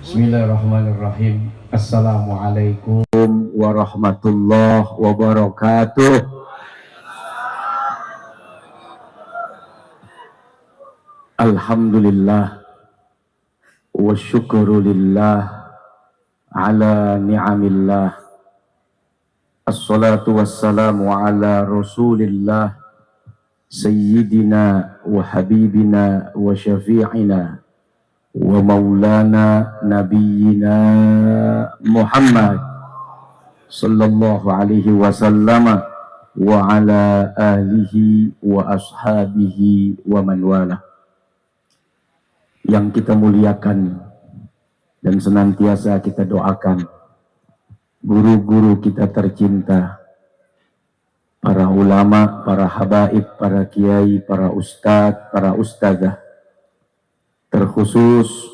Bismillahirrahmanirrahim. Assalamualaikum warahmatullahi wabarakatuh. Alhamdulillah wa syukurulillah ala ni'amillah. Assalatu wassalamu ala rasulillah sayyidina wa habibina wa syafi'ina wa maulana nabiyyina Muhammad sallallahu alaihi wasallam wa ala alihi wa ashabihi wa man wala. Yang kita muliakan dan senantiasa kita doakan guru-guru kita tercinta, para ulama, para habaib, para kiai, para ustadz, para ustadzah, terkhusus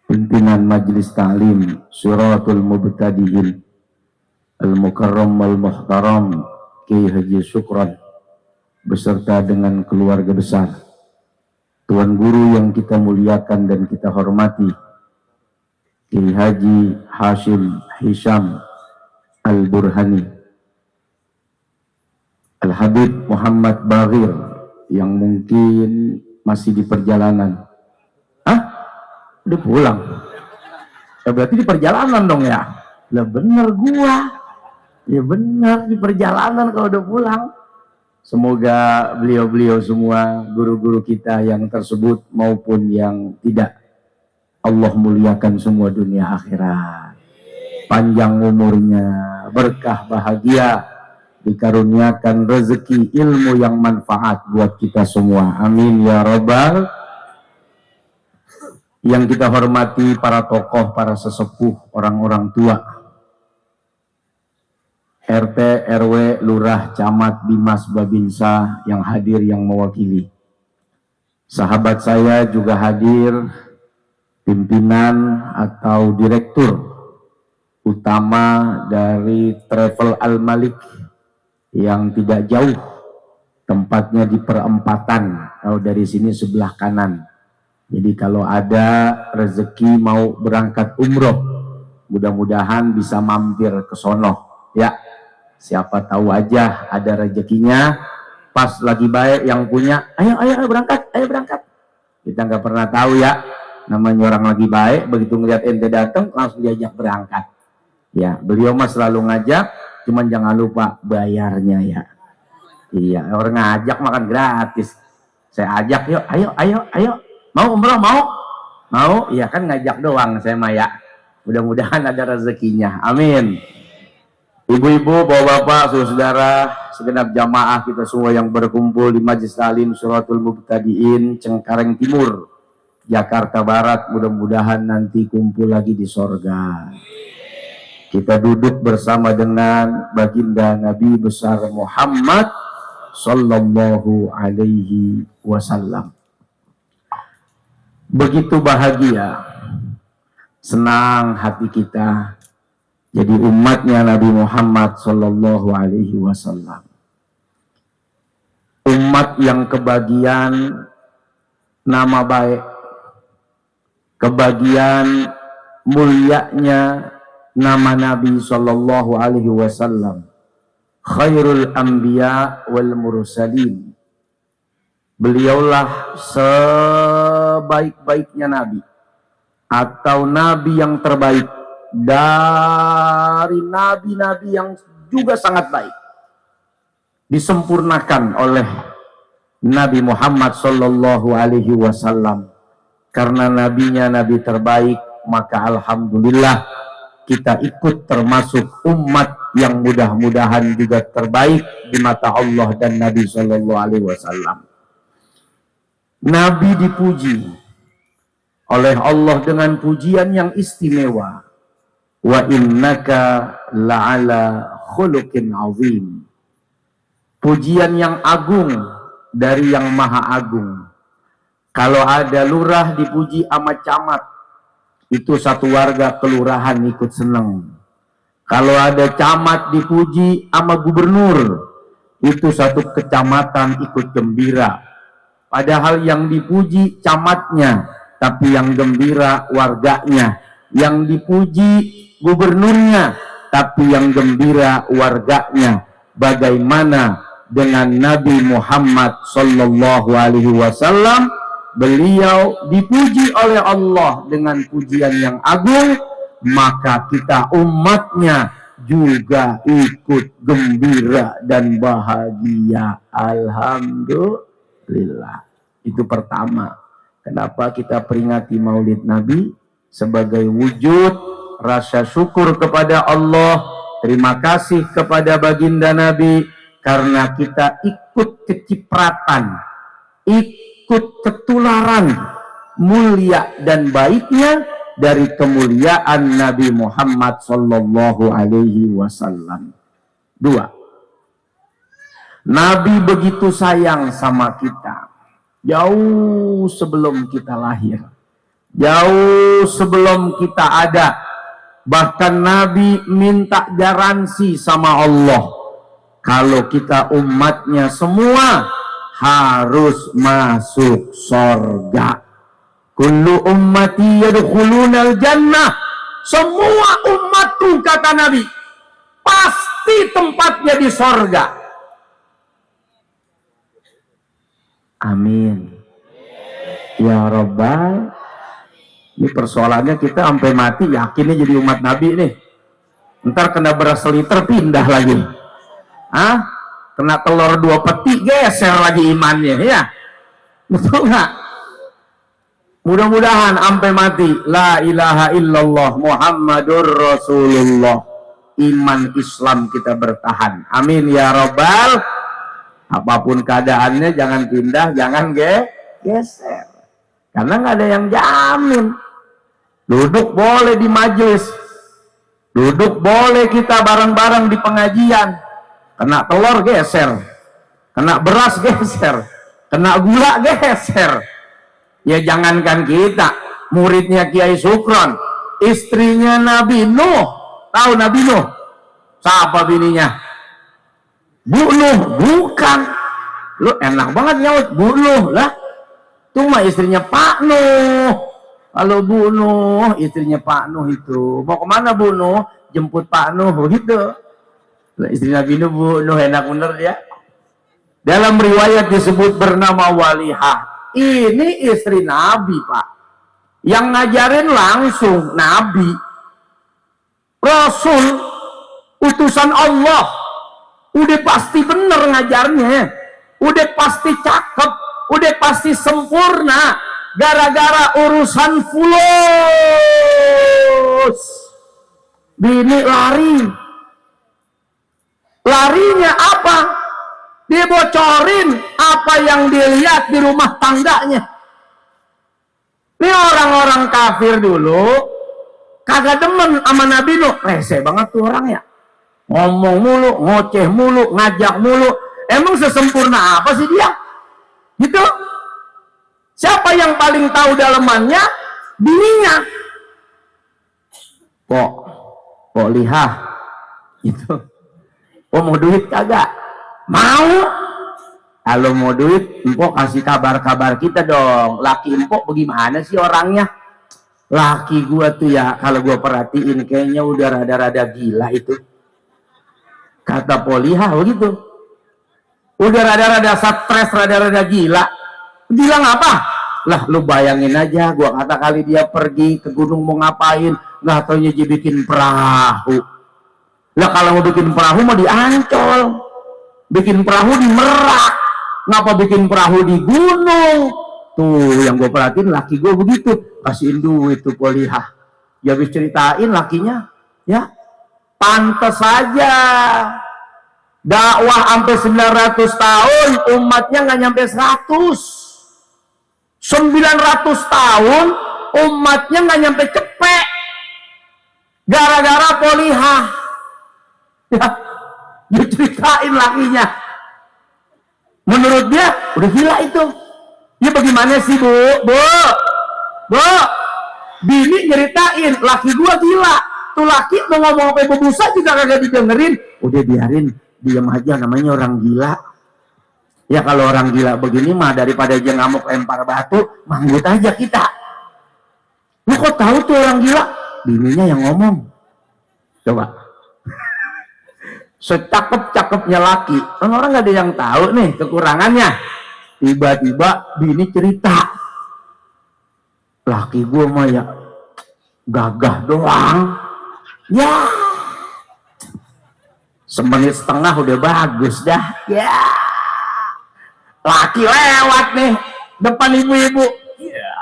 pimpinan Majelis Ta'lim Siratul Mubtadi'in Al-Mukarram Al-Muhtaram Kiai Haji Syukran beserta dengan keluarga besar, Tuan Guru yang kita muliakan dan kita hormati, Kiai Haji Hashim Hisham Al-Burhani, Al-Habib Muhammad Baghir yang mungkin masih di perjalanan. Udah pulang. Ya berarti di perjalanan dong ya. Lah bener gua. Ya bener di perjalanan kalau udah pulang. Semoga beliau-beliau semua, guru-guru kita yang tersebut maupun yang tidak, Allah muliakan semua dunia akhirat. Panjang umurnya, berkah bahagia, dikaruniakan rezeki ilmu yang manfaat buat kita semua. Amin ya rabbal. Yang kita hormati para tokoh, para sesepuh, orang-orang tua, RT, RW, Lurah, Camat, Bimas, Babinsa yang hadir, yang mewakili. Sahabat saya juga hadir, pimpinan atau direktur utama dari Travel Al-Malik yang tidak jauh, tempatnya di perempatan, kalau dari sini sebelah kanan. Jadi kalau ada rezeki mau berangkat umroh, mudah-mudahan bisa mampir ke sono. Ya, siapa tahu aja ada rezekinya, pas lagi baik yang punya, ayo berangkat, ayo berangkat. Kita nggak pernah tahu ya, namanya orang lagi baik, begitu ngeliat ente datang langsung diajak berangkat. Ya, beliau mah selalu ngajak, cuman jangan lupa bayarnya ya. Iya, orang ngajak makan gratis. Saya ajak, yuk, ayo. Mau umroh, mau, iya kan ngajak doang saya Maya. Mudah-mudahan ada rezekinya, amin. Ibu-ibu, bapak-bapak, saudara, segenap jamaah kita semua yang berkumpul di Majelis Ta'lim Siratul Mubtadi'in Cengkareng Timur, Jakarta Barat, mudah-mudahan nanti kumpul lagi di sorga. Kita duduk bersama dengan baginda Nabi besar Muhammad sallallahu alaihi wasallam. Begitu bahagia, senang hati kita jadi umatnya Nabi Muhammad sallallahu alaihi wasallam. Umat yang kebagian nama baik, kebagian mulianya nama Nabi sallallahu alaihi wasallam, khairul anbiya wal mursalin. Beliaulah sebaik-baiknya Nabi atau Nabi yang terbaik dari Nabi-Nabi yang juga sangat baik, disempurnakan oleh Nabi Muhammad sallallahu alaihi wasallam. Karena nabinya Nabi terbaik, maka alhamdulillah kita ikut termasuk umat yang mudah-mudahan juga terbaik di mata Allah dan Nabi sallallahu alaihi wasallam. Nabi dipuji oleh Allah dengan pujian yang istimewa. Wa innaka la'ala khuluqin azim. Pujian yang agung dari yang maha agung. Kalau ada lurah dipuji sama camat, itu satu warga kelurahan ikut seneng. Kalau ada camat dipuji sama gubernur, itu satu kecamatan ikut gembira. Padahal yang dipuji camatnya, tapi yang gembira warganya. yang dipuji gubernurnya, tapi yang gembira warganya. Bagaimana dengan Nabi Muhammad sallallahu alaihi wasallam? Beliau dipuji oleh Allah dengan pujian yang agung, maka kita umatnya juga ikut gembira dan bahagia. Alhamdulillah. Itu pertama. Kenapa kita peringati Maulid Nabi? Sebagai wujud rasa syukur kepada Allah, terima kasih kepada baginda Nabi, karena kita ikut kecipratan, ikut ketularan mulia dan baiknya dari kemuliaan Nabi Muhammad sallallahu alaihi wasallam. Dua, Nabi begitu sayang sama kita jauh sebelum kita lahir, jauh sebelum kita ada. Bahkan Nabi minta garansi sama Allah, kalau kita umatnya semua harus masuk surga. Kullu ummati yadkhulunal jannah. Semua umatku, kata Nabi, pasti tempatnya di surga. Amin ya Rabbal. Ini persoalannya kita sampai mati yakinnya jadi umat Nabi nih. Ntar kena beras liter pindah lagi. Kena telur 2 peti geser lagi imannya, ya. Betul nggak? Mudah-mudahan sampai mati la ilaha illallah Muhammadur Rasulullah, iman Islam kita bertahan. Amin ya Rabbal. Apapun keadaannya jangan pindah, jangan geser. Karena nggak ada yang jamin. Duduk boleh di majelis, duduk boleh kita bareng-bareng di pengajian. Kena telur geser, kena beras geser, kena gula geser. Ya jangankan kita, muridnya Kiai Sukron, istrinya Nabi Nuh. Tahu Nabi Nuh? Siapa bininya? Bu Nuh, bukan. Lu enak banget nyaut Bu Nuh lah. Itu mah istrinya Pak Nuh. Kalau Bu Nuh, istrinya Pak Nuh itu. Mau kemana Bu Nuh? Jemput Pak Nuh, gitu. Istri Nabi Nuh, Bu Nuh, enak bener ya. Dalam riwayat disebut bernama Walihah. Ini istri Nabi, Pak. Yang ngajarin langsung Nabi. Rasul, utusan Allah. Udah pasti bener ngajarnya. Udah pasti cakep. Udah pasti sempurna. Gara-gara urusan fulus. Bini lari. Larinya apa? Dia bocorin apa yang dilihat di rumah tangganya. Ini orang-orang kafir dulu kagak demen sama Nabi Nuh. Rese banget tuh orangnya. Ngomong mulu, ngoceh mulu, ngajak mulu. Emang sesempurna apa sih dia? Gitu. Siapa yang paling tahu dalemannya? Bininya. Kok lihah gitu. Mau duit kagak? Mau. Kalau mau duit, empok kasih kabar-kabar kita dong. Laki empok bagaimana sih orangnya? Laki gua tuh ya, kalau gua perhatiin kayaknya udah rada-rada gila itu. Kata Poliha begitu. Udah rada-rada stres, rada-rada gila. Gila ngapa? Lah lu bayangin aja, gua kata kali dia pergi ke gunung mau ngapain, nggak taunya dia bikin perahu. Lah kalau mau bikin perahu mau di Ancol, bikin perahu di Merak, ngapa bikin perahu di gunung? Tuh yang gue perhatiin laki gue begitu, kasihin duit tuh Poliha. Ya habis ceritain lakinya, ya pantes saja. Dakwah sampai 900 tahun, umatnya nggak nyampe 100. 900 tahun, umatnya nggak nyampe cepek. Gara-gara Poliha. Ya, diceritain lakinya. Menurut dia, udah gila itu. Ya bagaimana sih Bu? Bini nyeritain, laki gua gila. Tuh laki mau ngomong apa bebusa juga kagak didengerin. Udah biarin, diam aja, namanya orang gila. Ya kalau orang gila begini mah daripada dia ngamuk lempar batu, manggut aja kita. Lu kok tahu tuh orang gila? bininya yang ngomong. Coba. Secakep-cakepnya laki, kan orang nggak ada yang tahu nih kekurangannya. Tiba-tiba bini cerita, laki gue mah ya gagah doang, ya semenit setengah udah bagus dah, ya laki lewat nih depan ibu-ibu, ya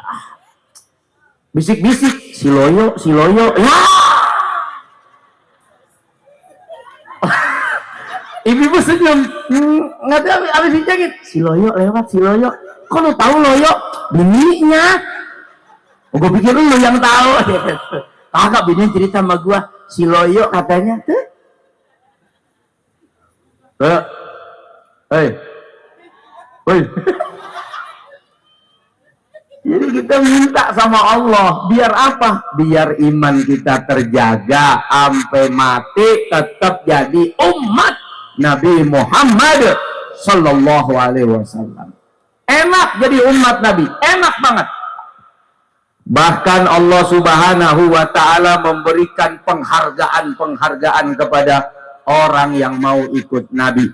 bisik-bisik, si loyo, ya ibu-ibu senyum, nggak tahu abis dijagit, si loyo lewat, si loyo, kok lu tahu loyo? Bininya. Oh, gue pikir lu yang tahu. Kakak bininya cerita sama gue, si loyo katanya, jadi kita minta sama Allah, biar apa? Biar iman kita terjaga sampai mati, tetap jadi umat Nabi Muhammad Sallallahu Alaihi Wasallam. Enak jadi umat Nabi, enak banget. Bahkan Allah Subhanahu Wa Taala memberikan penghargaan kepada orang yang mau ikut Nabi,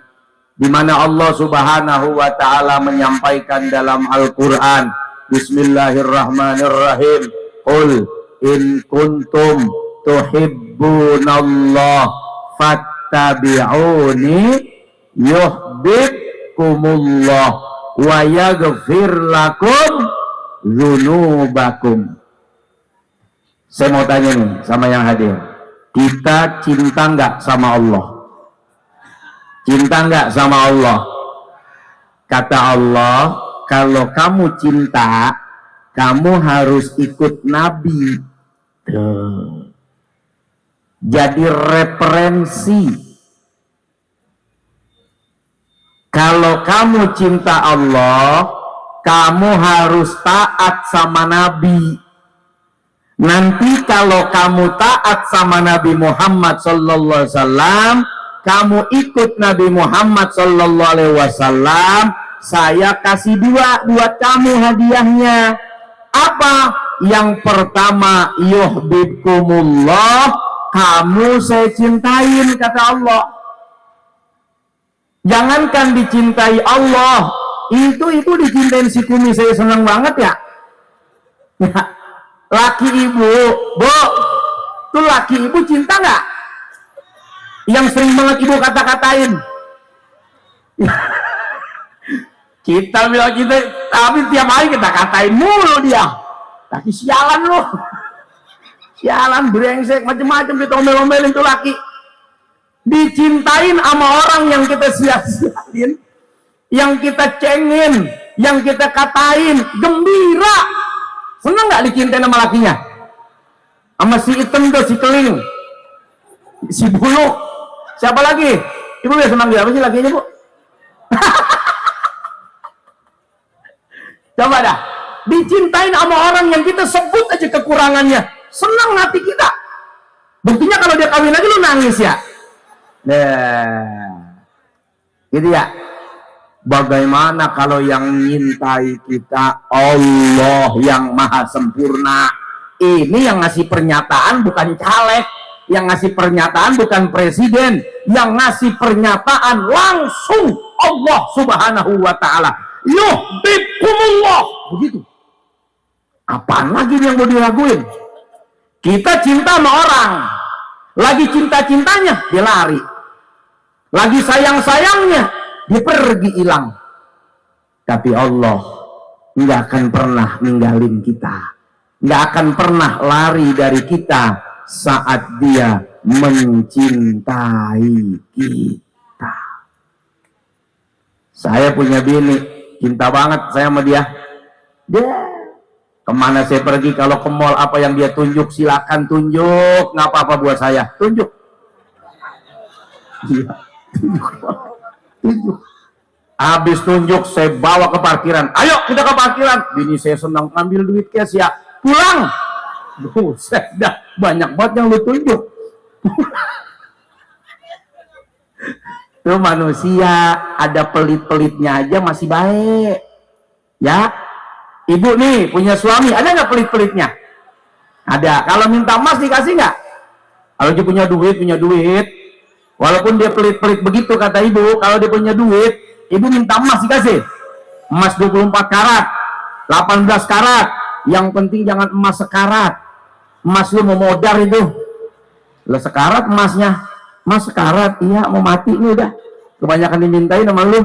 di mana Allah Subhanahu Wa Taala menyampaikan dalam Al-Quran, Bismillahirrahmanirrahim, Qul in kuntum tuhibbunallah fattabi'uni yuhibbukumullah wa yaghfir lakum dzunubakum. Saya mau tanya nih sama yang hadir, kita cinta nggak sama Allah? Cinta nggak sama Allah? Kata Allah, kalau kamu cinta, kamu harus ikut Nabi. Tuh. Jadi referensi. Kalau kamu cinta Allah, kamu harus taat sama Nabi. Nanti kalau kamu taat sama Nabi Muhammad Sallallahu Alaihi Wasallam, kamu ikut Nabi Muhammad Sallallahu Alaihi Wasallam, saya kasih dua buat kamu hadiahnya. Apa? Yang pertama, yuhibbukumullah, kamu saya cintain, kata Allah. Jangankan dicintai Allah, itu dicintain si Kumi, saya senang banget ya. Laki ibu, Bu, tuh laki ibu cinta nggak? Yang sering banget ibu kata-katain. Kita bilang kita, tapi tiap hari kita katain mulu dia. Laki sialan loh, sialan, brengsek, macam-macam kita omel-omelin tuh laki. Dicintain sama orang yang kita sia-siain, yang kita cengin, yang kita katain, gembira. Senang nggak dicintain sama lakinya? Sama si hitam tuh, si keling, si buluk, siapa lagi? Ibu biasa manggil apa sih lakinya, Bu? Coba dah, dicintain sama orang yang kita sebut aja kekurangannya, senang hati kita. Buktinya kalau dia kawin lagi lu nangis ya. Nah, gitu ya. Bagaimana kalau yang nyintai kita Allah yang maha sempurna? Ini yang ngasih pernyataan bukan caleg, yang ngasih pernyataan bukan presiden, yang ngasih pernyataan langsung Allah Subhanahu Wa Taala. Yuhibbukumullah, begitu. Apaan lagi yang mau diraguin? Kita cinta sama orang, lagi cinta-cintanya dia lari, lagi sayang-sayangnya dia pergi hilang. Tapi Allah nggak akan pernah ninggalin kita, nggak akan pernah lari dari kita saat dia mencintai kita. Saya punya bini, cinta banget saya sama dia. Kemana saya pergi, kalau ke mall apa yang dia tunjuk, silakan tunjuk, nggak apa-apa buat saya, tunjuk. Iya, tunjuk. Habis tunjuk saya bawa ke parkiran, ayo kita ke parkiran. Bini saya senang, ambil duit cash ya, pulang. Buset dah, banyak banget yang lu tunjuk. Tuh manusia ada pelit-pelitnya aja masih baik ya. Ibu nih punya suami, ada nggak pelit-pelitnya? Ada. Kalau minta emas dikasih nggak? Kalau dia punya duit, walaupun dia pelit-pelit begitu kata ibu, kalau dia punya duit, ibu minta emas dikasih. Emas 24 karat, 18 karat, yang penting jangan emas sekarat. Emas lu mau modar itu, lo sekarat emasnya, emas sekarat, iya mau mati nih udah, kebanyakan dimintain sama lu.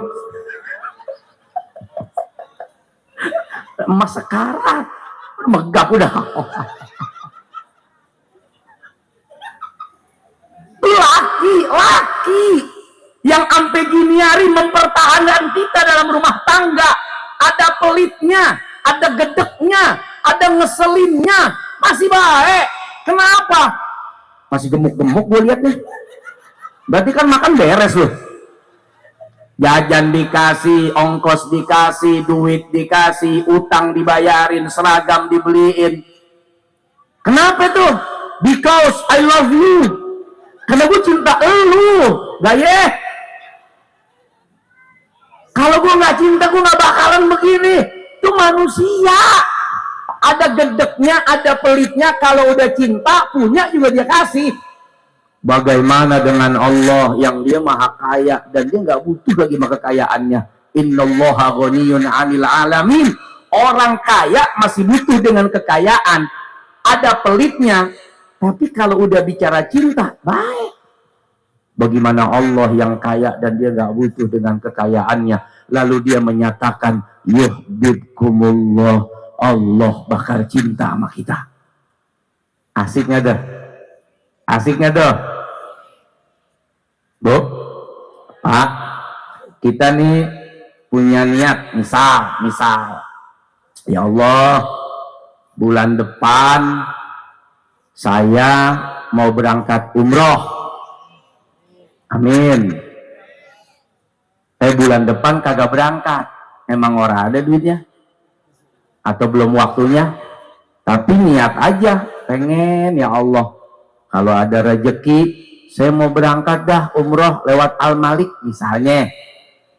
Emas sekarat, megap udah. Laki-laki yang sampai gini hari mempertahankan kita dalam rumah tangga, ada pelitnya, ada gedeknya, ada ngeselinnya, masih baik. Kenapa? Masih gemuk-gemuk gue liatnya. Berarti kan makan beres loh. Jajan dikasih, ongkos dikasih, duit dikasih, utang dibayarin, seragam dibeliin. Kenapa tuh? Because I love you. Karena gue cinta elu, gaya. Kalau gue nggak cinta, gue nggak bakalan begini. Itu manusia. Ada gedeknya, ada pelitnya. Kalau udah cinta, punya juga dia kasih. Bagaimana dengan Allah yang dia maha kaya dan dia nggak butuh lagi sama kekayaannya. Innallaha ghaniyun 'anil 'alamin. Orang kaya masih butuh dengan kekayaan. Ada pelitnya. Tapi kalau udah bicara cinta, baik. Bagaimana Allah yang kaya dan dia nggak butuh dengan kekayaannya. Lalu dia menyatakan, yuhibbukumullah, Allah bakal cinta sama kita. Asiknya dah. Asiknya dah. Bu, Pak, kita nih punya niat, misal, ya Allah, bulan depan saya mau berangkat umroh. Amin. Bulan depan kagak berangkat. Emang orang ada duitnya? Atau belum waktunya? Tapi niat aja. Pengen ya Allah. Kalau ada rezeki, saya mau berangkat dah umroh lewat Al-Malik misalnya.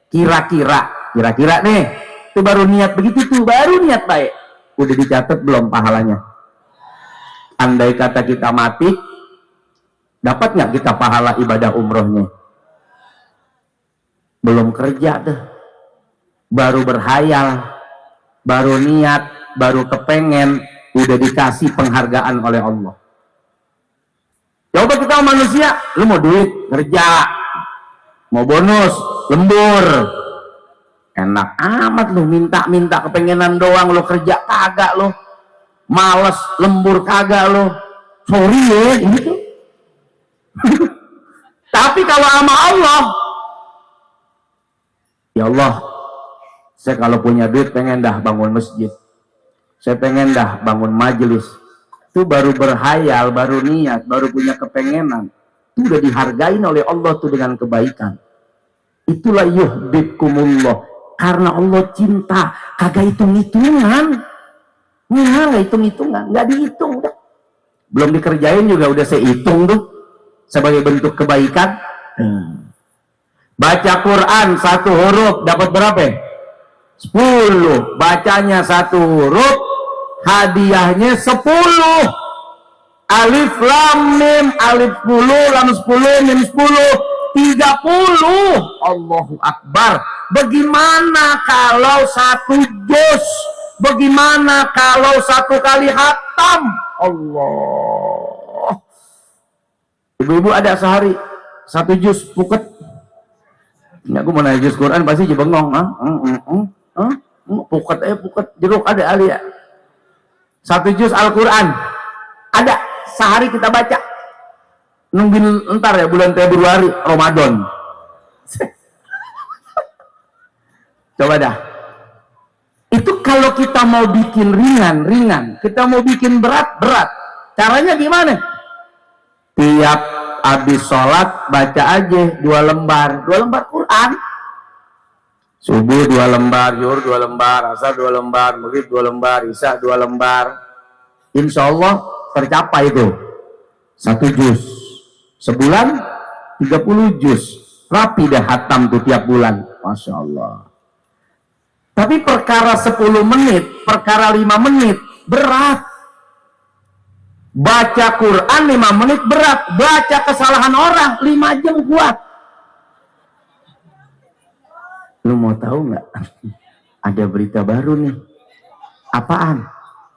Kira-kira nih. Itu baru niat begitu tuh. Baru niat baik. Udah dicatat belum pahalanya? Andai kata kita mati, dapat nggak kita pahala ibadah umrohnya? Belum kerja tuh, baru berhayal, baru niat, baru kepengen, udah dikasih penghargaan oleh Allah. Coba kita manusia, lu mau duit, kerja, mau bonus, lembur, enak amat lu minta kepengenan doang, lu kerja kagak lu. Males, lembur kagak lo, sorry ya gitu. Tapi kalau sama Allah, ya Allah, saya kalau punya duit pengen dah bangun masjid, saya pengen dah bangun majelis. Itu baru berhayal, baru niat, baru punya kepengenan. Itu udah dihargain oleh Allah tuh dengan kebaikan. Itulah yuhibbukumullah, karena Allah cinta, kagak hitung-hitungan. Nggak hitung-hitungan, nggak dihitung dah. Belum dikerjain juga udah saya hitung tuh sebagai bentuk kebaikan. Baca Quran satu huruf dapat berapa? 10. Bacanya satu huruf, hadiahnya 10. Alif lam mim, alif 10, lam 10, mim 10, 30. Allahu Akbar. Bagaimana kalau satu juz? Bagaimana kalau satu kali khatam? Allah. Ibu-ibu ada sehari satu juz puket. Ini aku mau naik juz Quran pasti je bengong. Puket jeruk ada ali ya. Satu juz Al-Quran ada sehari kita baca. Nungguin entar ya bulan Februari Ramadan. Coba dah. Itu kalau kita mau bikin ringan, kita mau bikin berat. Caranya gimana? Tiap habis sholat baca aja 2 lembar Quran. Subuh 2 lembar, zuhur 2 lembar, asar 2 lembar, maghrib 2 lembar, isya 2 lembar. Insya Allah tercapai itu 1 juz. Sebulan 30 juz. Rapi dah hatam tuh tiap bulan. Masya Allah. Tapi perkara 10 menit, perkara 5 menit, berat. Baca Quran 5 menit berat, baca kesalahan orang 5 jam kuat. Lu mau tahu nggak? Ada berita baru nih. Apaan?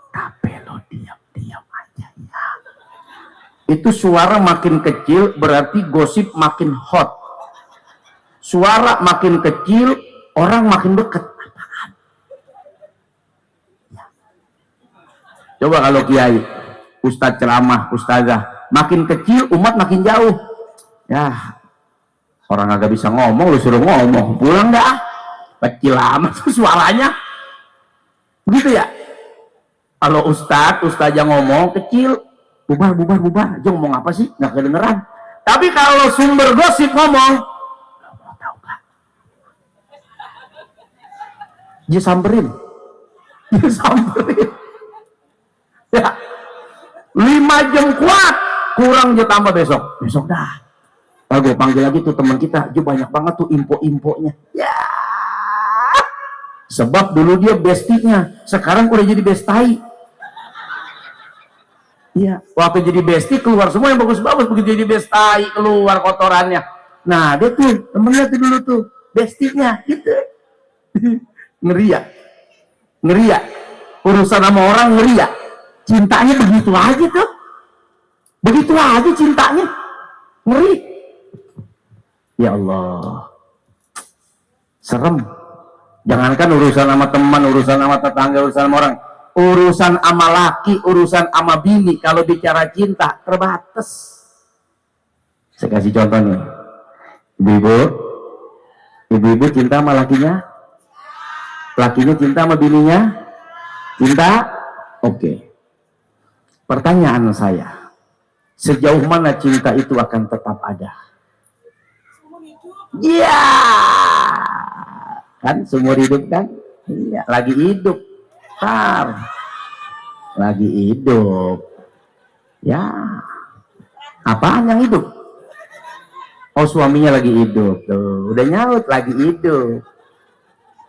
Tapi lo diam-diam aja ya. Itu suara makin kecil berarti gosip makin hot. Suara makin kecil, orang makin dekat. Apaan? Ya. Coba kalau kiai, ustadz ceramah, ustazah, makin kecil umat makin jauh. Ya, orang agak bisa ngomong, lu suruh ngomong, pulang dah. Kecil amat tuh suaranya. Begitu ya? Kalau ustazah ngomong kecil, bubar, aja ngomong apa sih? Nggak kedengeran. Tapi kalau sumber gosip ngomong, mau tahu gak? Dia samperin. Ya, 5 jam kuat, kurang dia tambah besok dah. Gue panggil lagi tuh teman kita, dia banyak banget tuh info-infonya. Ya, sebab dulu dia bestinya, sekarang udah jadi bestai. Iya, waktu jadi besti keluar semua yang bagus-bagus, begitu jadi bestai keluar kotorannya. Nah, dia tuh temennya tuh dulu tuh bestinya gitu. Ngeri ya, urusan sama orang ngeri ya. Cintanya begitu aja tuh, begitu aja cintanya, ngeri. Ya Allah, serem. Jangankan urusan sama teman, urusan sama tetangga, urusan sama orang, urusan sama laki, urusan sama bini, kalau bicara cinta terbatas. Saya kasih contoh nih, ibu-ibu cinta sama lakinya, lakinya cinta sama bininya, cinta, oke. Pertanyaan saya, sejauh mana cinta itu akan tetap ada? Ya, kan seumur hidup kan? Iya, lagi hidup. Lagi hidup. Ya, apaan yang hidup? Oh, suaminya lagi hidup tuh, udah nyaut lagi hidup.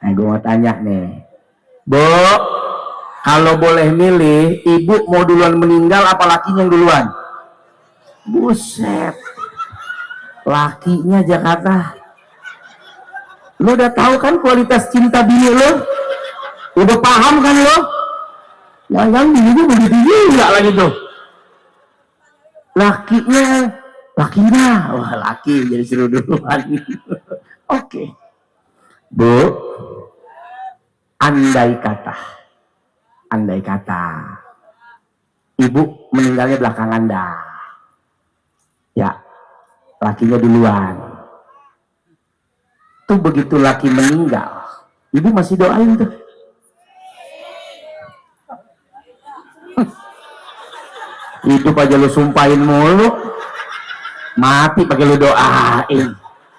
Nah, gue mau tanya nih, Bu, kalau boleh milih, ibu mau duluan meninggal apa lakinya yang duluan? Buset, lakinya Jakarta. Lo udah tahu kan kualitas cinta bini lo? Udah paham kan lo? Jangan bininya begitu juga lagi tuh. Lakinya, wah laki jadi seru duluan. Oke. Bu, andai kata ibu meninggalnya belakangan dah. Ya, lakinya duluan. Tuh begitu laki meninggal, ibu masih doain tuh. Hidup aja lu sumpahin mulu, mati pakai lu doain.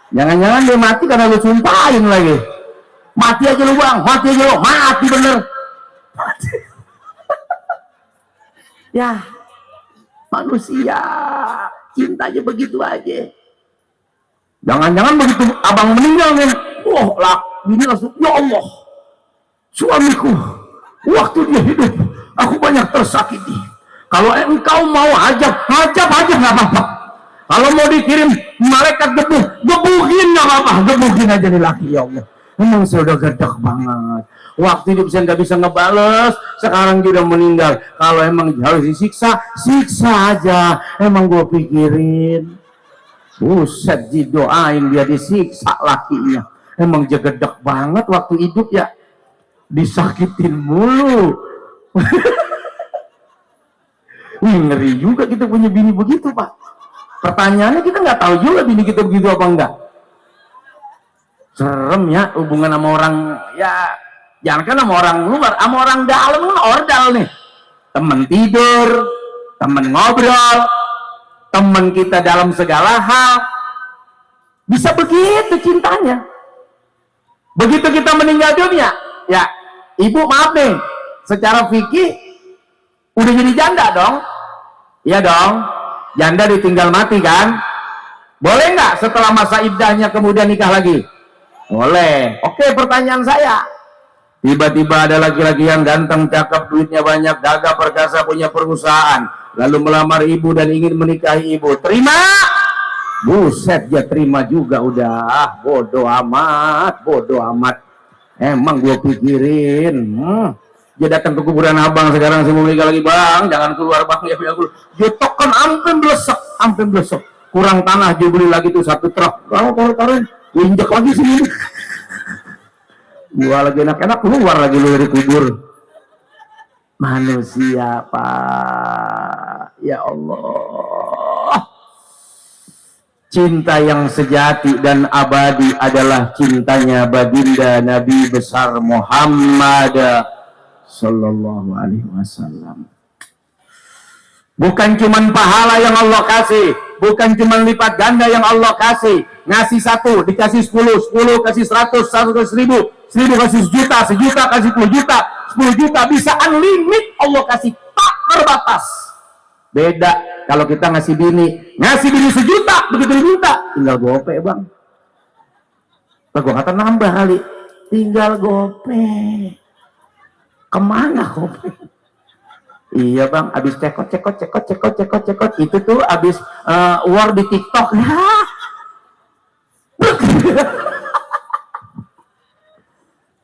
Jangan-jangan dia mati karena lu sumpahin lagi. Mati aja lu bang, mati aja lu, mati bener. Mati. Ya, manusia cintanya begitu aja. Jangan-jangan begitu abang meninggal nih, wah lah, ini langsung, ya Allah, suamiku, waktu dia hidup, aku banyak tersakiti. Kalau engkau mau ajab aja nggak apa-apa. Kalau mau dikirim malaikat gebukin nggak apa-apa, gebukin aja nih laki, ya Allah. Memang saya udah gedek banget. Waktu hidup saya nggak bisa ngebales, sekarang dia udah meninggal. Kalau emang harus disiksa, siksa aja. Emang gue pikirin. Buset, didoain dia disiksa lakinya. Emang jegedek banget waktu hidup ya. Disakitin mulu. Ngeri juga kita punya bini begitu, Pak. Pertanyaannya kita nggak tahu juga bini kita begitu apa enggak. Serem ya hubungan sama orang, ya jangan kan sama orang luar, sama orang dalam kan ordal nih. Temen tidur, temen ngobrol, temen kita dalam segala hal. Bisa begitu cintanya. Begitu kita meninggal dunia, ya ibu maaf nih, secara fikih udah jadi janda dong. Iya dong, janda ditinggal mati kan. Boleh nggak setelah masa iddahnya kemudian nikah lagi? Boleh. Oke, pertanyaan saya, tiba-tiba ada laki-laki yang ganteng, cakep, duitnya banyak, gagah perkasa, punya perusahaan, lalu melamar ibu dan ingin menikahi ibu. Terima? Buset, dia terima juga. Udah, bodoh amat, bodoh amat. Emang gue pikirin. Dia datang ke kuburan abang sekarang, saya mau menikah lagi, bang, jangan keluar bang. Dia bilang, dia tokan ampe blesek. Kurang tanah, dia beli lagi tuh 1 truk. Kalau taruh, gue injek lagi sini. Gua lagi enak-enak, keluar lagi lu dari kubur. Manusia, Pak. Ya Allah. Cinta yang sejati dan abadi adalah cintanya baginda Nabi besar Muhammad sallallahu alaihi wasallam. Bukan cuman pahala yang Allah kasih, bukan cuman lipat ganda yang Allah kasih. Ngasih 1 dikasih 10, 10 kasih 100, 100 kasih 1000, 1000 kasih sejuta, sejuta kasih 10 juta, 10 juta bisa unlimited Allah kasih, tak terbatas. Beda kalau kita ngasih bini 1 juta, begitu diminta tinggal gope bang. Lah gua kata nambah kali, tinggal gope. Kemana gope? Iya bang, abis cekot itu tuh abis war di TikTok ya.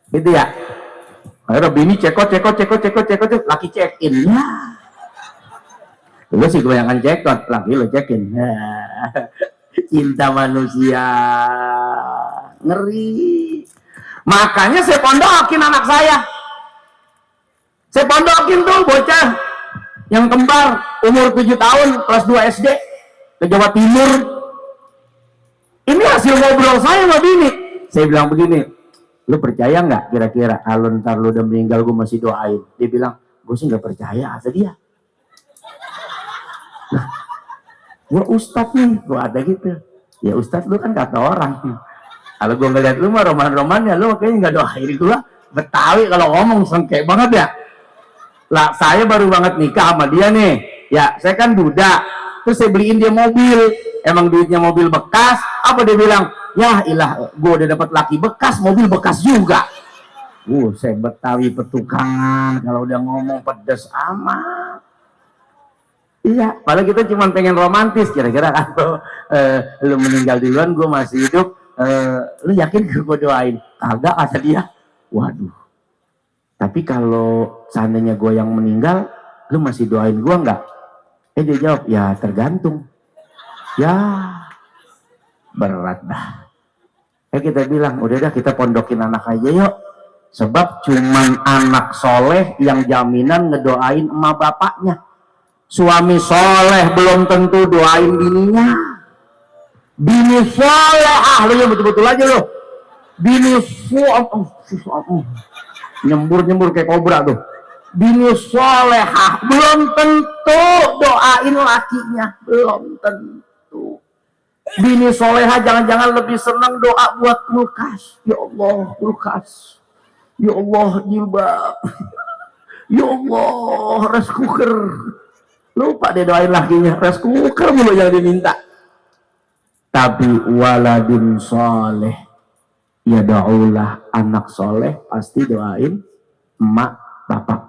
Gitu ya. Akhirnya bini cekot laki check in ya. Lu sih kebanyakan cekot, laki lu check in. Cinta manusia ngeri. Makanya saya pondokin anak saya. Saya pondokin tuh bocah yang kembar umur 7 tahun kelas 2 SD ke Jawa Timur. Ini hasil ngobrol saya sama bini. Saya bilang begini, lu percaya nggak kira-kira kalau ntar lu udah meninggal gue masih doain? Dia bilang, gue sih nggak percaya, kata dia. Nah, gue ustadz nih, gue ada gitu. Ya ustadz lu kan kata orang. Kalau gue ngeliat lu mah roman-romannya, lu kayaknya nggak doain gue. Betawi kalau ngomong sengke banget ya. Lah saya baru banget nikah sama dia nih. Ya saya kan duda. Terus saya beliin dia mobil. Emang duitnya mobil bekas. Apa dia bilang? Ya ilah, gue udah dapat laki bekas, mobil bekas juga. Saya Betawi petukangan. Kalau udah ngomong pedes amat. Iya, padahal kita cuma pengen romantis. Kira-kira kalau lu meninggal duluan, gue masih hidup. Lu yakin gue doain? Kagak, kata dia. Waduh. Tapi kalau seandainya gue yang meninggal, lu masih doain gue nggak? Dia jawab, ya tergantung. Ya berat dah. Kita bilang, udah dah kita pondokin anak aja yuk. Sebab cuman anak soleh yang jaminan ngedoain emak bapaknya. Suami soleh belum tentu doain bininya. Bini soleh, lu yang betul-betul aja lu. Bini nyembur kayak kobra tuh. Bini solehah belum tentu doain lakinya, belum tentu. Bini solehah jangan-jangan lebih senang doa buat kulkas. Ya Allah kulkas, ya Allah jilbab, ya Allah rice cooker. Lupa dia doain lakinya, rice cooker mulu yang diminta. Tapi waladun soleh, ya doaulah, anak soleh pasti doain emak bapak.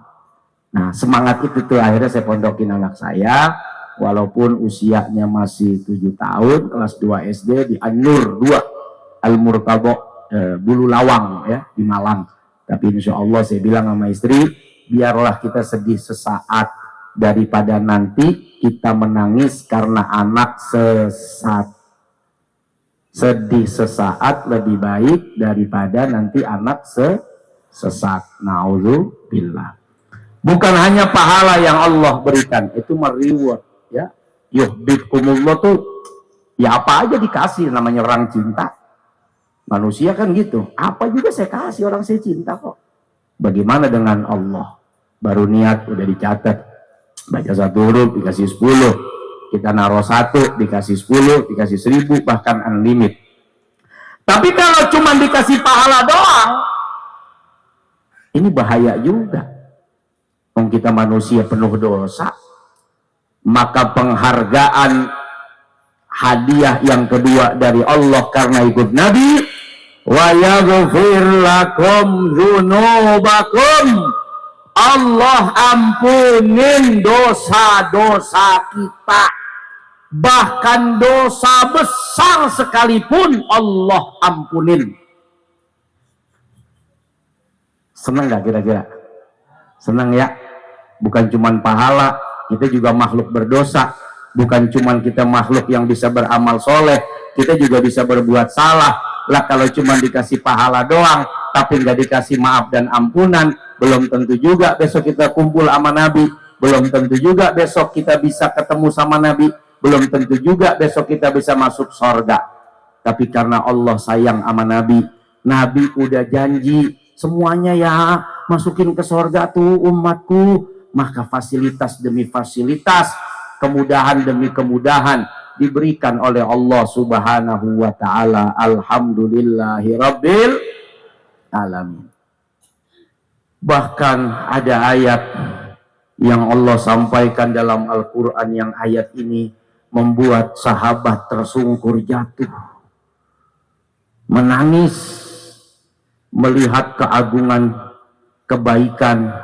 Nah semangat itu tuh akhirnya saya pondokin anak saya, walaupun usianya masih 7 tahun, kelas 2 SD di An-Nur 2 Al-Murtabok Bulu Lawang ya di Malang. Tapi insya Allah saya bilang sama istri, biarlah kita sedih sesaat daripada nanti kita menangis karena anak sesat. Sedih sesaat lebih baik daripada nanti anak sesat. Nauzubillah. Bukan hanya pahala yang Allah berikan, itu reward ya. Yuhibbukumullah tuh ya apa aja dikasih, namanya orang cinta. Manusia kan gitu, apa juga saya kasih, orang saya cinta kok. Bagaimana dengan Allah? Baru niat udah dicatat, baca 1 huruf dikasih 10, kita naruh 1 dikasih 10, dikasih 1000, bahkan unlimited. Tapi kalau cuma dikasih pahala doang, ini bahaya juga. Kita manusia penuh dosa, maka penghargaan hadiah yang kedua dari Allah karena ikut Nabi, wa yaghfir lakum dzunubakum, Allah ampunin dosa-dosa kita. Bahkan dosa besar sekalipun Allah ampunin. Senang gak kira-kira? Senang ya? Bukan cuman pahala, kita juga makhluk berdosa. Bukan cuman kita makhluk yang bisa beramal soleh, kita juga bisa berbuat salah. Lah kalau cuma dikasih pahala doang, tapi nggak dikasih maaf dan ampunan, belum tentu juga besok kita kumpul sama Nabi. Belum tentu juga besok kita bisa ketemu sama Nabi. Belum tentu juga besok kita bisa masuk surga. Tapi karena Allah sayang sama Nabi, Nabi udah janji semuanya ya masukin ke surga tuh umatku. Maka fasilitas demi fasilitas, kemudahan demi kemudahan diberikan oleh Allah Subhanahu wa ta'ala. Alhamdulillahirabbil alamin. Bahkan ada ayat yang Allah sampaikan dalam Al-Quran yang ayat ini membuat sahabat tersungkur jatuh, menangis melihat keagungan, kebaikan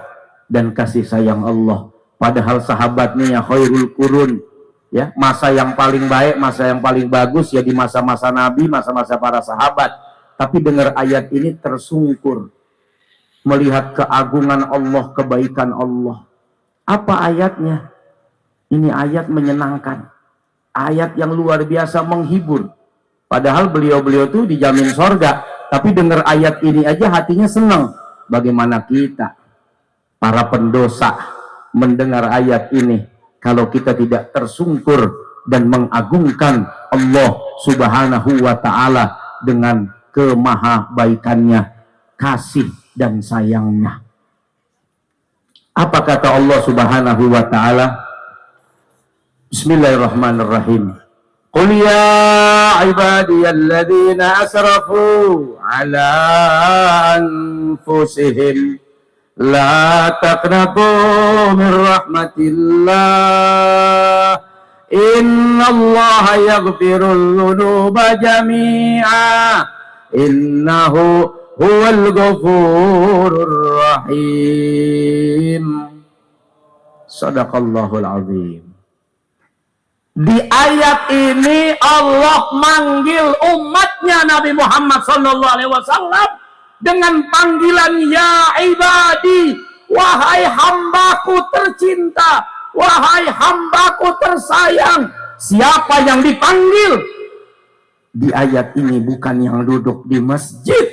dan kasih sayang Allah. Padahal sahabatnya ya khairul qurun, ya, masa yang paling baik, masa yang paling bagus ya di masa-masa Nabi, masa-masa para sahabat. Tapi dengar ayat ini tersungkur melihat keagungan Allah, kebaikan Allah. Apa ayatnya? Ini ayat menyenangkan, ayat yang luar biasa menghibur. Padahal beliau-beliau tuh dijamin sorga, tapi dengar ayat ini aja hatinya senang. Bagaimana kita, para pendosa, mendengar ayat ini, kalau kita tidak tersungkur dan mengagungkan Allah Subhanahu wa ta'ala dengan kemahabaikannya, kasih dan sayangnya. Apa kata Allah Subhanahu wa ta'ala? Bismillahirrahmanirrahim. Qul ya ibadiyalladzina asrafu ala anfusihim la taqnatu min rahmatillah innallaha yaghfirul dzunuba jami'a innahu huwal ghafurur rahim. Shadaqallahul azim. Di ayat ini Allah manggil umatnya Nabi Muhammad SAW dengan panggilan ya ibadi, wahai hambaku tercinta, wahai hambaku tersayang. Siapa yang dipanggil? Di ayat ini bukan yang duduk di masjid,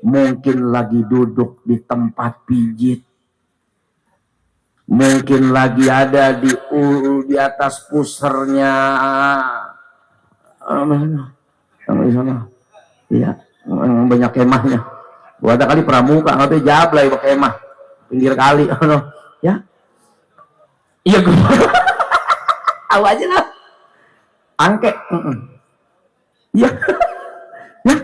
mungkin lagi duduk di tempat pijit, mungkin lagi ada di atas pusernya, di sana, ya, banyak kemahnya. Ada kali pramuka, nggak tuh jablay pakai kemah pinggir kali, ya, iya gue, tahu aja lah, angke, ya, ya,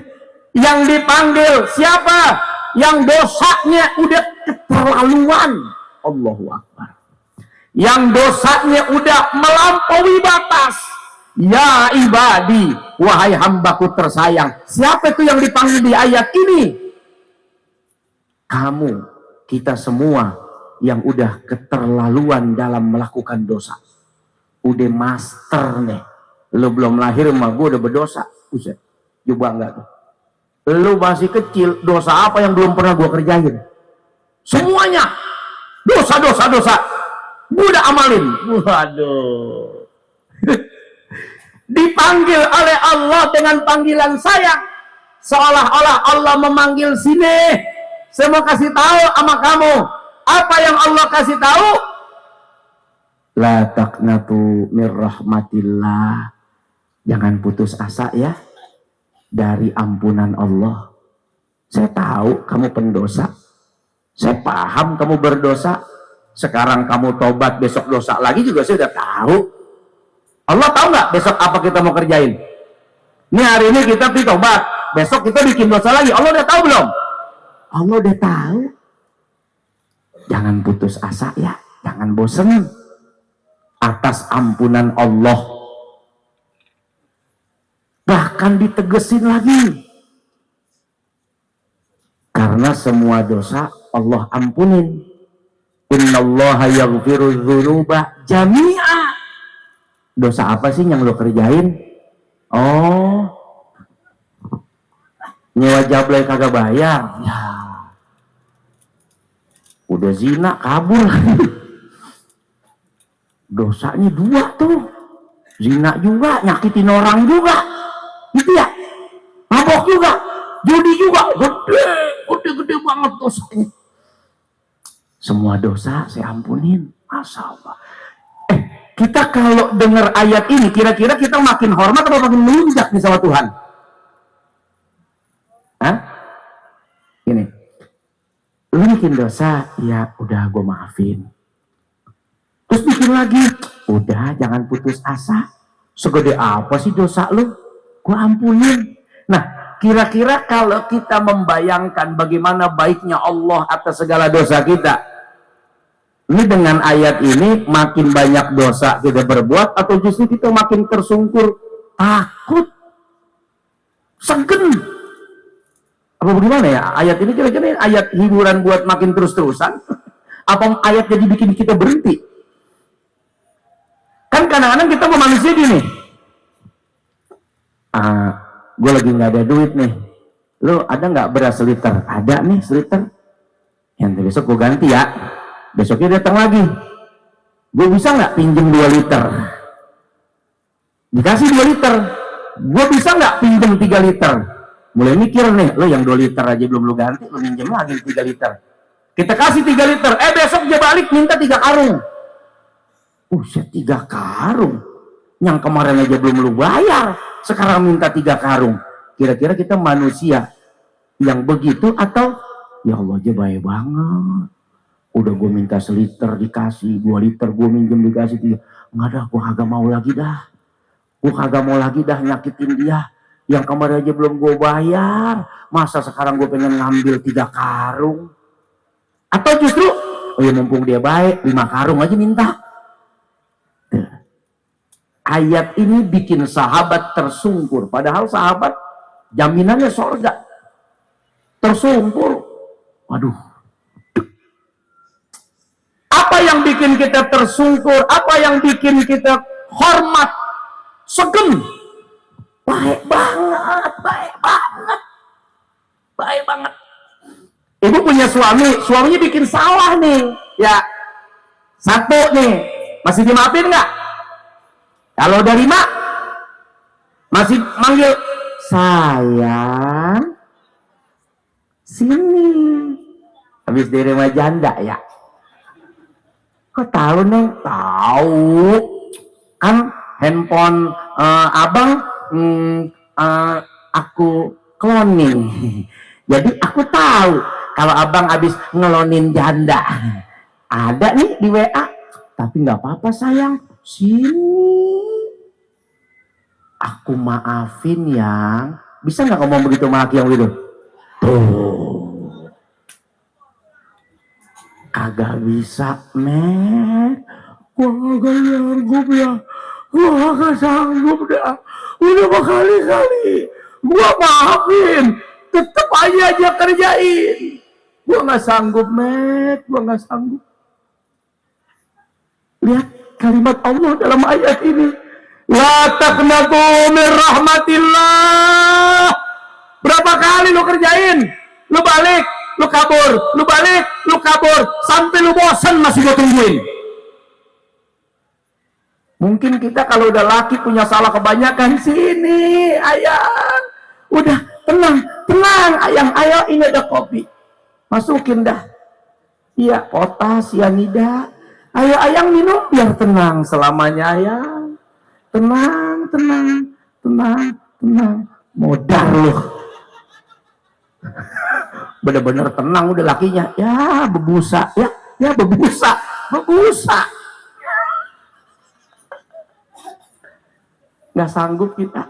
yang dipanggil siapa? Yang dosanya udah keterlaluan. Allahu Akbar. Yang dosanya udah melampaui batas. Ya ibadi, wahai hambaku tersayang. Siapa itu yang dipanggil di ayat ini? Kamu, kita semua yang udah keterlaluan dalam melakukan dosa. Udah master nih. Lu belum lahir mah gue udah berdosa. Buset, coba enggak tuh. Lu masih kecil, dosa apa yang belum pernah gue kerjain? Semuanya dosa. Gue udah amalin. Waduh. Dipanggil oleh Allah dengan panggilan sayang, seolah-olah Allah memanggil sini. Saya mau kasih tahu sama kamu. Apa yang Allah kasih tahu? La taqnatu mir rahmatillah. Jangan putus asa ya dari ampunan Allah. Saya tahu kamu pendosa. Saya paham kamu berdosa. Sekarang kamu tobat, besok dosa lagi juga saya udah tahu. Allah tahu nggak besok apa kita mau kerjain? Ini hari ini kita tobat, besok kita bikin dosa lagi. Allah udah tahu belum? Allah udah tahu. Jangan putus asa ya, jangan bosen atas ampunan Allah. Bahkan ditegesin lagi. Karena semua dosa Allah ampunin. Innallaha yaghfiru dzunuba jami'a. Dosa apa sih yang lo kerjain? Oh, nyewa jablay kagak bayar. Ya, udah zina kabur. Dosanya 2 tuh. Zina juga, nyakitin orang juga. Gitu ya. Mabok juga, judi juga. Gede banget dosanya. Semua dosa saya ampunin. Masya Allah. Kita kalau dengar ayat ini, kira-kira kita makin hormat atau makin melunjak nih sama Tuhan? Hah? Ini, lu bikin dosa, ya udah gue maafin. Terus bikin lagi, udah jangan putus asa. Segede apa sih dosa lu? Gue ampunin. Nah, kira-kira kalau kita membayangkan bagaimana baiknya Allah atas segala dosa kita, ini dengan ayat ini makin banyak dosa kita berbuat atau justru kita makin tersungkur, takut, segen? Apa bagaimana ya? Ayat ini kira-kira ayat hiburan buat makin terus-terusan? Apa ayat jadi bikin kita berhenti? Kan kadang-kadang kita mau manusia gini, gue lagi nggak ada duit nih, lo ada nggak beras seliter? Ada nih seliter, yang besok gue ganti ya. Besoknya datang lagi, gue bisa nggak pinjem 2 liter? Dikasih 2 liter, gue bisa nggak pinjem 3 liter? Mulai mikir nih, lo yang 2 liter aja belum lo ganti, lo pinjem lagi 3 liter. Kita kasih 3 liter, besok dia balik minta 3 karung. Uset 3 karung, yang kemarin aja belum lo bayar, sekarang minta 3 karung. Kira-kira kita manusia yang begitu atau ya Allah aja baik banget. Udah gue minta seliter dikasih, 2 liter gue minjem dikasih 3. Nggak dah, gue kagak mau lagi dah. Gue kagak mau lagi dah nyakitin dia. Yang kemarin aja belum gue bayar. Masa sekarang gue pengen ngambil 3 karung? Atau justru, oh ya mumpung dia baik, 5 karung aja minta. Ayat ini bikin sahabat tersungkur. Padahal sahabat jaminannya sorga. Tersungkur. Waduh. Apa yang bikin kita tersungkur? Apa yang bikin kita hormat? Segen. Baik banget, baik banget. Baik banget. Ibu punya suami, suaminya bikin salah nih. Ya, 1 nih, masih dimaafin nggak? Kalau udah 5, masih manggil, sayang, sini. Habis dari rumah janda ya. Kok tahu Neng? Tahu. Kan handphone abang aku cloning. Jadi aku tahu kalau abang habis ngelonin janda. Ada nih di WA. Tapi nggak apa-apa sayang. Sini. Aku maafin yang. Bisa nggak ngomong begitu sama laki yang begitu? Tuh. Kagak bisa, Mek. Gua kagak sanggup ya. Gua kagak sanggup dah. Udah berkali-kali gua maafin, tetep aja kerjain. Gua nggak sanggup, Mek. Gua nggak sanggup. Lihat kalimat Allah dalam ayat ini. La taqnatu min rahmatillah. Berapa kali lu kerjain? Lu balik. Lu kabur, lu balik, lu kabur, sampai lu bosan masih gue tungguin. Mungkin kita kalau udah laki punya salah kebanyakan, sini ayang, udah tenang, ayang, ayo ini ada kopi, masukin dah. Iya, potas, sianida, ayo ayang minum biar tenang selamanya ayang. Tenang, modal lu. Bener-bener tenang udah lakinya, ya bebusa, ya bebusa. Nggak sanggup kita.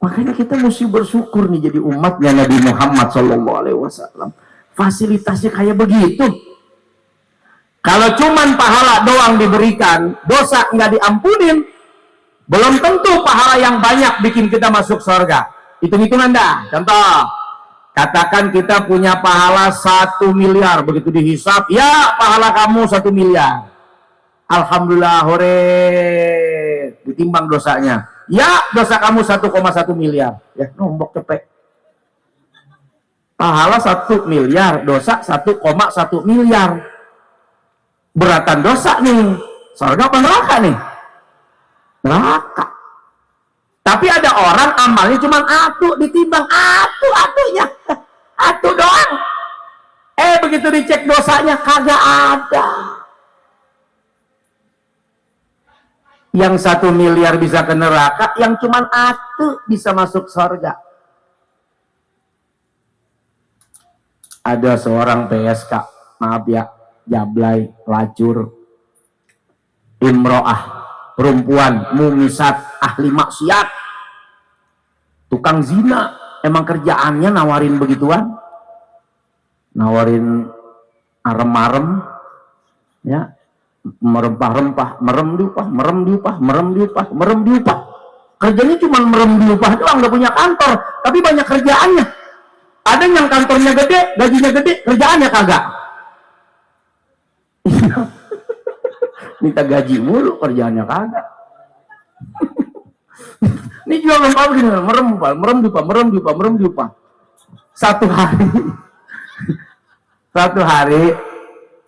Makanya kita mesti bersyukur nih jadi umatnya Nabi Muhammad SAW. Fasilitasnya kayak begitu. Kalau cuman pahala doang diberikan, dosa nggak diampunin, belum tentu pahala yang banyak bikin kita masuk surga. Hitung-hitungan dah. Contoh, Katakan kita punya pahala 1 miliar, begitu dihisap, ya pahala kamu 1 miliar. Alhamdulillah, hore, ditimbang dosanya. Ya, dosa kamu 1,1 miliar. Ya, nombok cepet. Pahala 1 miliar, dosa 1,1 miliar. Beratan dosa nih. Surga apa neraka nih? Neraka. Tapi ada orang amalnya cuma atu, ditimbang atunya. Atu doang. Begitu dicek dosanya kagak ada. Yang 1 miliar bisa ke neraka, yang cuma atu bisa masuk surga. Ada seorang PSK, maaf ya, jablay, lacur, imro'ah, perempuan, mumisat, ahli maksiat, tukang zina, emang kerjaannya nawarin begituan, nawarin arem-arem, ya, merempah-rempah, merem diupah. Kerjanya cuma merem diupah doang, nggak punya kantor, tapi banyak kerjaannya. Ada yang kantornya gede, gajinya gede, kerjaannya kagak. Minta gaji mulu, kerjaannya kagak. Ini juga lempar gini, merem diupah. Satu hari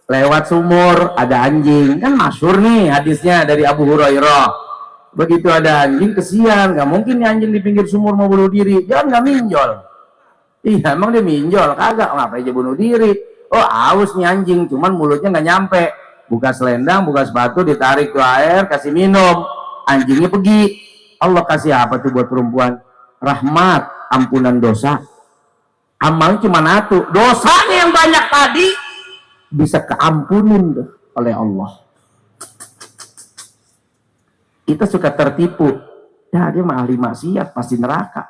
lewat sumur ada anjing, kan masyhur nih hadisnya dari Abu Hurairah. Begitu ada anjing, kesian, nggak mungkin nih anjing di pinggir sumur mau bunuh diri, jangan nggak minjol. Iya, emang dia minjol, kagak, ngapain aja bunuh diri. Oh, aus nih anjing, cuman mulutnya nggak nyampe. Buka selendang, buka sepatu, ditarik ke air, kasih minum, anjingnya pergi. Allah kasih apa tuh buat perempuan? Rahmat, ampunan dosa. Amalnya cuma satu, dosanya yang banyak tadi bisa keampunin oleh Allah. Kita suka tertipu, ya dia mah ahli maksiat, pasti neraka,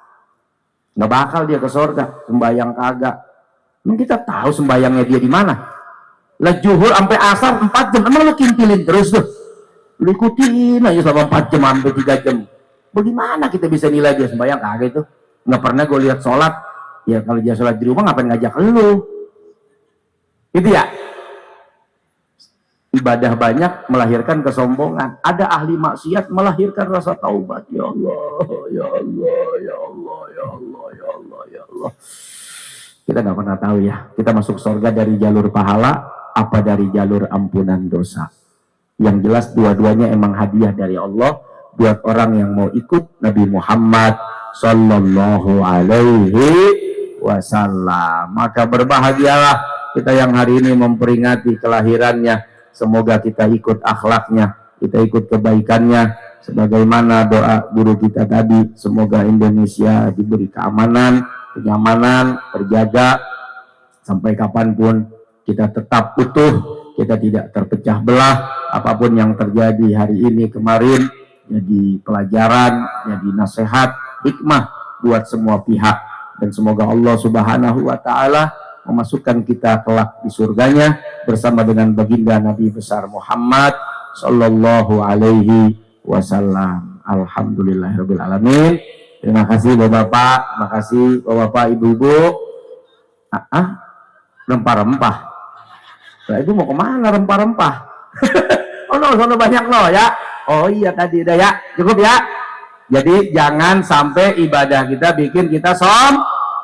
nggak bakal dia ke surga. Sembayang kagak. Emang kita tahu sembayangnya dia di mana? Lah zuhur sampai asar 4 jam, emang lu kintilin terus tuh? Lu ikutin aja selama 4 jam sampai 3 jam. Bagaimana kita bisa nilai dia sembayang kagak itu? Nggak pernah gue lihat sholat. Ya kalau dia sholat di rumah ngapain ngajak lu? Gitu ya. Ibadah banyak melahirkan kesombongan. Ada ahli maksiat melahirkan rasa taubat. Ya Allah, ya Allah, ya Allah, ya Allah, ya Allah, ya Allah. Kita nggak pernah tahu ya. Kita masuk surga dari jalur pahala apa dari jalur ampunan dosa. Yang jelas dua-duanya emang hadiah dari Allah buat orang yang mau ikut Nabi Muhammad Sallallahu Alaihi Wasallam. Maka berbahagialah kita yang hari ini memperingati kelahirannya. Semoga kita ikut akhlaknya, kita ikut kebaikannya, sebagaimana doa guru kita tadi. Semoga Indonesia diberi keamanan, kenyamanan, terjaga sampai kapanpun kita tetap utuh, kita tidak terpecah belah. Apapun yang terjadi hari ini kemarin jadi pelajaran, jadi nasihat, hikmah buat semua pihak. Dan semoga Allah Subhanahu wa Ta'ala memasukkan kita kelak di surganya bersama dengan baginda Nabi besar Muhammad Sallallahu Alaihi Wasallam. Alhamdulillahirabbil alamin. Terima kasih Bapak-bapak, terima kasih Bapak-bapak, Ibu-ibu. Rempah-rempah. Nah, itu mau kemana rempah-rempah? Oh no, sono banyak no ya. Oh iya tadi udah ya, cukup ya. Jadi jangan sampai ibadah kita bikin kita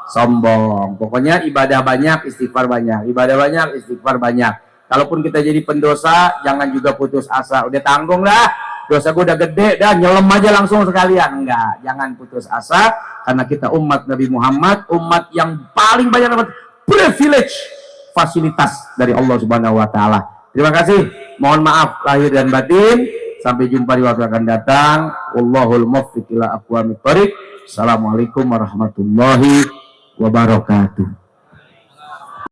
sombong. Pokoknya ibadah banyak, istighfar banyak. Ibadah banyak, istighfar banyak. Kalaupun kita jadi pendosa, jangan juga putus asa. Udah tanggung dah, dosa gue udah gede, dah nyelem aja langsung sekalian. Enggak, jangan putus asa. Karena kita umat Nabi Muhammad, umat yang paling banyak dapat privilege, fasilitas dari Allah Subhanahu Wa Ta'ala. Terima kasih. Mohon maaf lahir dan batin. Sampai jumpa di waktu akan datang. Wallahul muwaffiq ila aqwamit thoriq. Assalamualaikum warahmatullahi wabarakatuh.